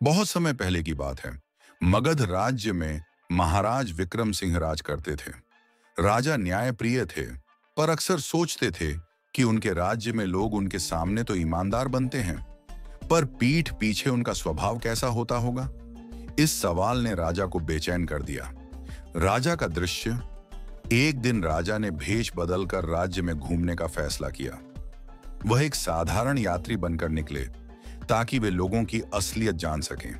बहुत समय पहले की बात है। मगध राज्य में महाराज विक्रम सिंह राज करते थे। राजा न्यायप्रिय थे, पर अक्सर सोचते थे कि उनके राज्य में लोग उनके सामने तो ईमानदार बनते हैं, पर पीठ पीछे उनका स्वभाव कैसा होता होगा। इस सवाल ने राजा को बेचैन कर दिया। राजा का दृश्य। एक दिन राजा ने भेष बदलकर राज्य में घूमने का फैसला किया। वह एक साधारण यात्री बनकर निकले ताकि वे लोगों की असलियत जान सकें।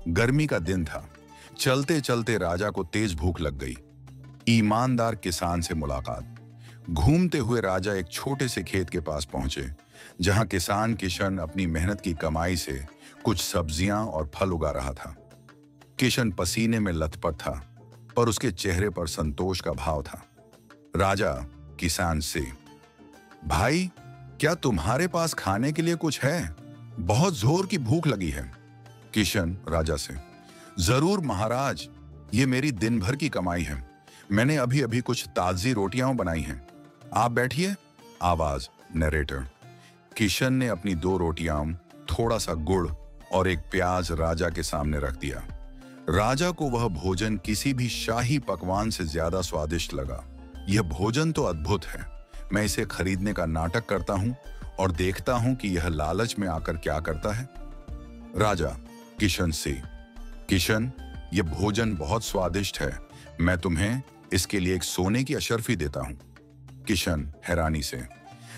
गर्मी का दिन था। चलते चलते राजा को तेज भूख लग गई। ईमानदार किसान से मुलाकात। घूमते हुए राजा एक छोटे से खेत के पास पहुंचे, जहां किसान किशन अपनी मेहनत की कमाई से कुछ सब्जियां और फल उगा रहा था। किशन पसीने में लथपथ था, पर उसके चेहरे पर संतोष का भाव था। राजा किसान से, भाई, क्या तुम्हारे पास खाने के लिए कुछ है? बहुत जोर की भूख लगी है। किशन राजा से, जरूर महाराज, ये मेरी दिन भर की कमाई है। मैंने अभी अभी कुछ ताजी रोटियां बनाई हैं। आप बैठिए। आवाज नरेटर। किशन ने अपनी 2 रोटियां, थोड़ा सा गुड़ और एक प्याज राजा के सामने रख दिया। राजा को वह भोजन किसी भी शाही पकवान से ज्यादा स्वादिष्ट लगा। यह भोजन तो अद्भुत है। मैं इसे खरीदने का नाटक करता हूं और देखता हूं कि यह लालच में आकर क्या करता है। राजा किशन से, किशन, यह भोजन बहुत स्वादिष्ट है। मैं तुम्हें इसके लिए एक सोने की अशर्फी देता हूं। किशन हैरानी से,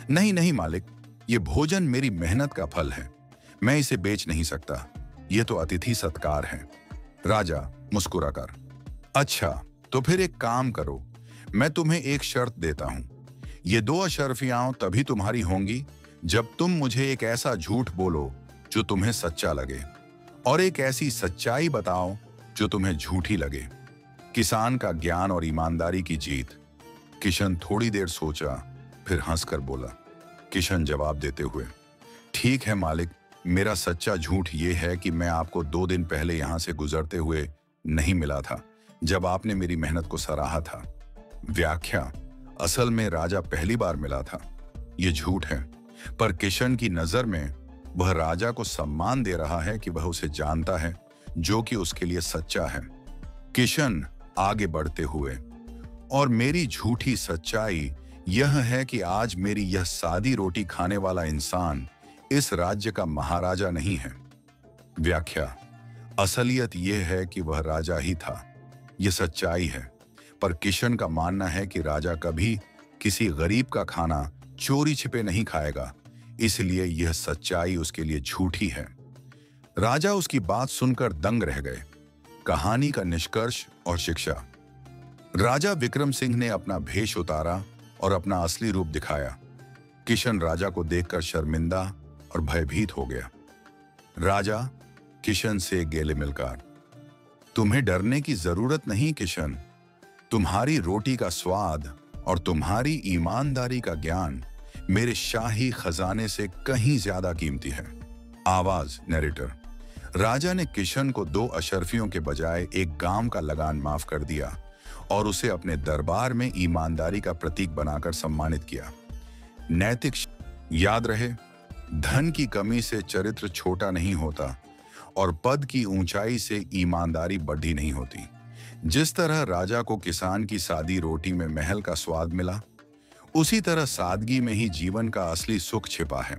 नहीं नहीं मालिक, यह भोजन मेरी मेहनत का फल है। मैं इसे बेच नहीं सकता। यह तो अतिथि सत्कार है। राजा मुस्कुराकर, अच्छा, तो फिर एक काम करो, मैं तुम्हें एक शर्त देता हूं। ये 2 अशर्फियां तभी तुम्हारी होंगी जब तुम मुझे एक ऐसा झूठ बोलो जो तुम्हें सच्चा लगे, और एक ऐसी सच्चाई बताओ जो तुम्हें झूठी लगे। किसान का ज्ञान और ईमानदारी की जीत। किशन थोड़ी देर सोचा, फिर हंसकर बोला। किशन जवाब देते हुए, ठीक है मालिक, मेरा सच्चा झूठ ये है कि मैं आपको 2 दिन पहले यहां से गुजरते हुए नहीं मिला था, जब आपने मेरी मेहनत को सराहा था। व्याख्या, असल में राजा पहली बार मिला था। ये झूठ है, पर किशन की नजर में वह राजा को सम्मान दे रहा है कि वह उसे जानता है, जो कि उसके लिए सच्चा है। किशन आगे बढ़ते हुए, और मेरी झूठी सच्चाई यह है कि आज मेरी यह सादी रोटी खाने वाला इंसान इस राज्य का महाराजा नहीं है। व्याख्या, असलियत यह है कि वह राजा ही था। यह सच्चाई है, पर किशन का मानना है कि राजा कभी किसी गरीब का खाना चोरी छिपे नहीं खाएगा, इसलिए यह सच्चाई उसके लिए झूठी है। राजा उसकी बात सुनकर दंग रह गए। कहानी का निष्कर्ष और शिक्षा। राजा विक्रम सिंह ने अपना भेष उतारा और अपना असली रूप दिखाया। किशन राजा को देखकर शर्मिंदा और भयभीत हो गया। राजा किशन से गेले मिलकर, तुम्हें डरने की जरूरत नहीं किशन। तुम्हारी रोटी का स्वाद और तुम्हारी ईमानदारी का ज्ञान मेरे शाही खजाने से कहीं ज्यादा कीमती है। आवाज नरेटर। राजा ने किशन को 2 अशर्फियों के बजाय एक गांव का लगान माफ कर दिया और उसे अपने दरबार में ईमानदारी का प्रतीक बनाकर सम्मानित किया। नैतिक याद रहे, धन की कमी से चरित्र छोटा नहीं होता और पद की ऊंचाई से ईमानदारी बढ़ी नहीं होती। जिस तरह राजा को किसान की सादी रोटी में महल का स्वाद मिला, उसी तरह सादगी में ही जीवन का असली सुख छिपा है।